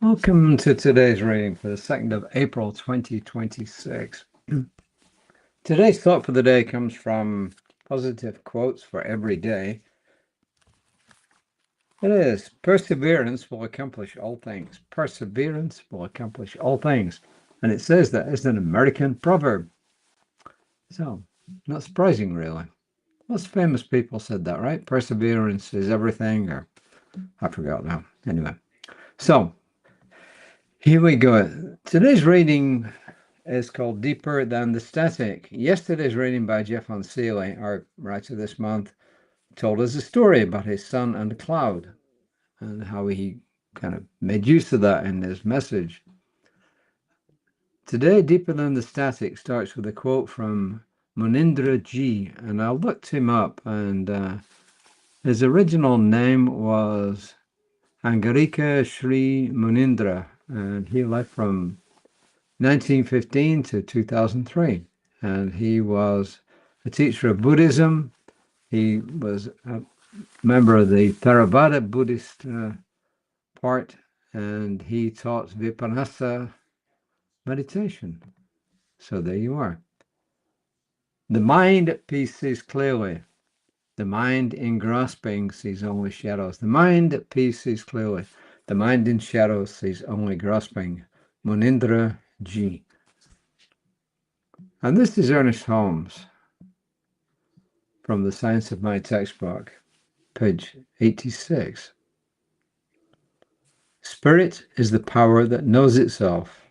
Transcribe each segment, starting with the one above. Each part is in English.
Welcome to today's reading for the 2nd of April 2026. Today's thought for the day comes from positive quotes for every day. It is, perseverance will accomplish all things. Perseverance will accomplish all things. And it says that as an American proverb. So, not surprising, really. Most famous people said that, right? Perseverance is everything, or I forgot now. Anyway, so here we go. Today's reading is called Deeper Than the Static. Yesterday's reading by Jeffon Seely, our writer this month, told us a story about his son and the cloud and how he kind of made use of that in his message. Today, Deeper Than the Static starts with a quote from Munindra Ji, and I looked him up, and his original name was Angarika Sri Munindra, and he lived from 1915 to 2003, and he was a teacher of Buddhism. He was a member of the Theravada Buddhist part, and he taught Vipassana meditation. So there you are. The mind at peace sees clearly. The mind in grasping sees only shadows. The mind at peace sees clearly. The mind in shadows sees only grasping. Munindra Ji. And this is Ernest Holmes from The Science of Mind textbook, page 86. Spirit is the power that knows itself.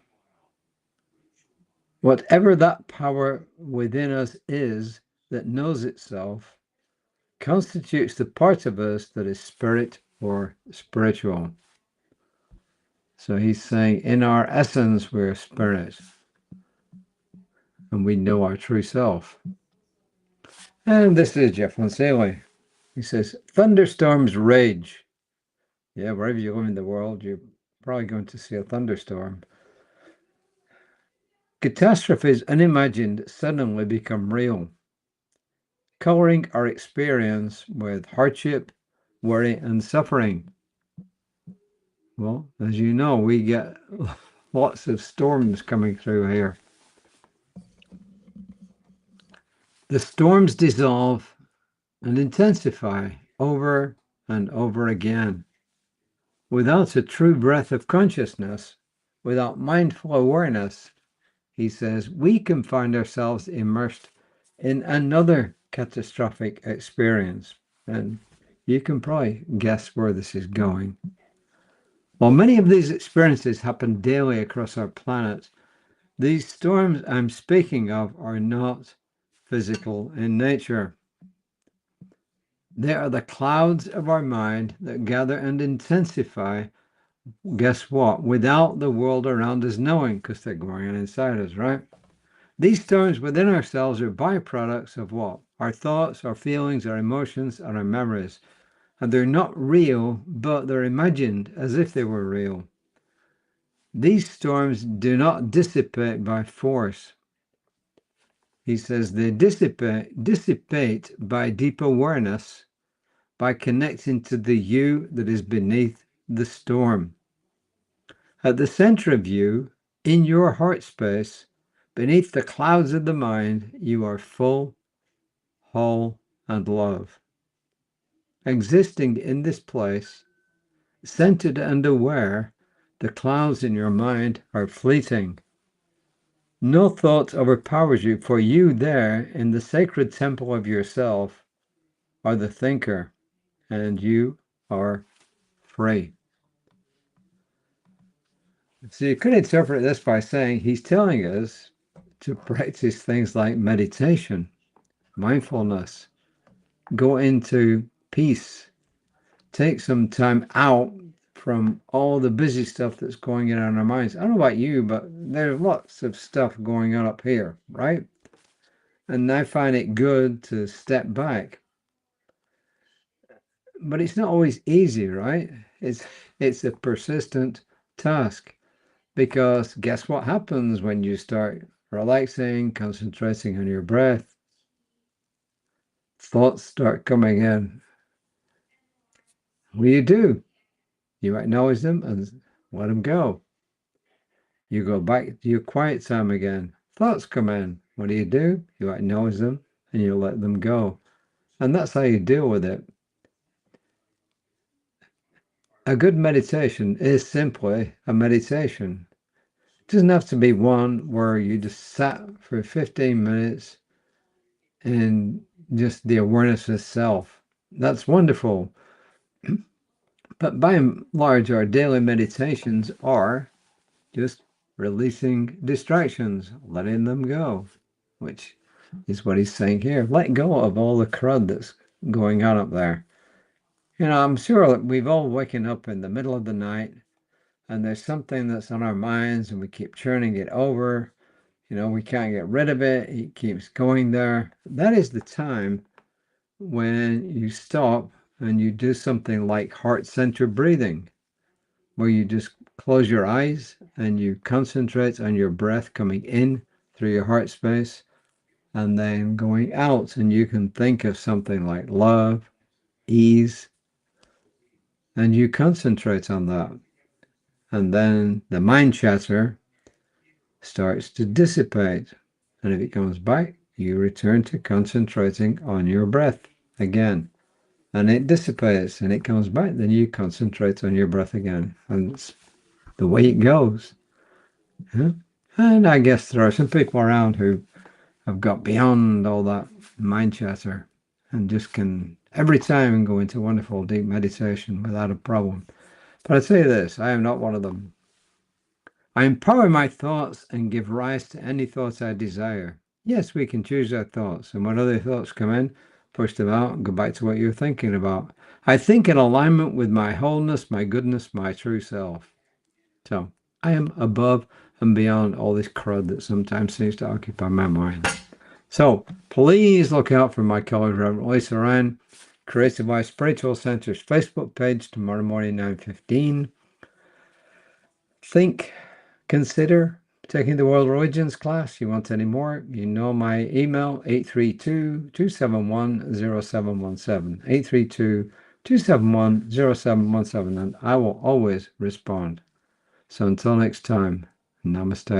Whatever that power within us is that knows itself constitutes the part of us that is spirit or spiritual. So he's saying in our essence we're spirit and we know our true self. And this is Jeffon Seely. He says, thunderstorms rage. Yeah, wherever you live in the world, you're probably going to see a thunderstorm. Catastrophes unimagined suddenly become real, coloring our experience with hardship, worry, and suffering. Well, as you know, we get lots of storms coming through here. The storms dissolve and intensify over and over again. Without a true breath of consciousness, without mindful awareness, he says, we can find ourselves immersed in another catastrophic experience. And you can probably guess where this is going. While many of these experiences happen daily across our planet, these storms I'm speaking of are not physical in nature. They are the clouds of our mind that gather and intensify, guess what, without the world around us knowing, because they're going on inside us, right? These storms within ourselves are byproducts of what? Our thoughts, our feelings, our emotions, and our memories. And they're not real, but they're imagined as if they were real. These storms do not dissipate by force. He says they dissipate by deep awareness, by connecting to the you that is beneath the storm. At the center of you, in your heart space, beneath the clouds of the mind, you are full, whole, and love. Existing in this place, centered and aware, the clouds in your mind are fleeting. No thought overpowers you, for you there in the sacred temple of yourself are the thinker, and you are free. So you could interpret this by saying he's telling us to practice things like meditation, mindfulness, go into peace, take some time out from all the busy stuff that's going on in our minds. I don't know about you, but there's lots of stuff going on up here, right? And I find it good to step back. But it's not always easy, right? It's a persistent task, because guess what happens when you start relaxing, concentrating on your breath? Thoughts start coming in. What do? You acknowledge them and let them go. You go back to your quiet time again. Thoughts come in. What do? You acknowledge them and you let them go. And that's how you deal with it. A good meditation is simply a meditation. It doesn't have to be one where you just sat for 15 minutes in just the awareness of self. That's wonderful. But by and large, our daily meditations are just releasing distractions, letting them go, which is what he's saying here. Let go of all the crud that's going on up there. You know, I'm sure that we've all waken up in the middle of the night and there's something that's on our minds and we keep churning it over. You know, we can't get rid of it. It keeps going there. That is the time when you stop and you do something like heart-centered breathing, where you just close your eyes and you concentrate on your breath coming in through your heart space and then going out, and you can think of something like love, ease, and you concentrate on that. And then the mind chatter starts to dissipate. And if it comes back, you return to concentrating on your breath again. And it dissipates and it comes back, then you concentrate on your breath again. And it's the way it goes. Yeah? And I guess there are some people around who have got beyond all that mind chatter and just can every time go into wonderful deep meditation without a problem. But I tell you this, I am not one of them. I empower my thoughts and give rise to any thoughts I desire. Yes, we can choose our thoughts, and when other thoughts come in, push them out and go back to what you're thinking about. I think in alignment with my wholeness, my goodness, my true self. So I am above and beyond all this crud that sometimes seems to occupy my mind. So please look out for my colleague, Reverend Lisa Ryan, Creative Life Spiritual Center's Facebook page tomorrow morning, 9:15. Consider taking the World Religions class. You want any more? You know my email, 832-271-0717. 832-271-0717, and I will always respond. So until next time, namaste.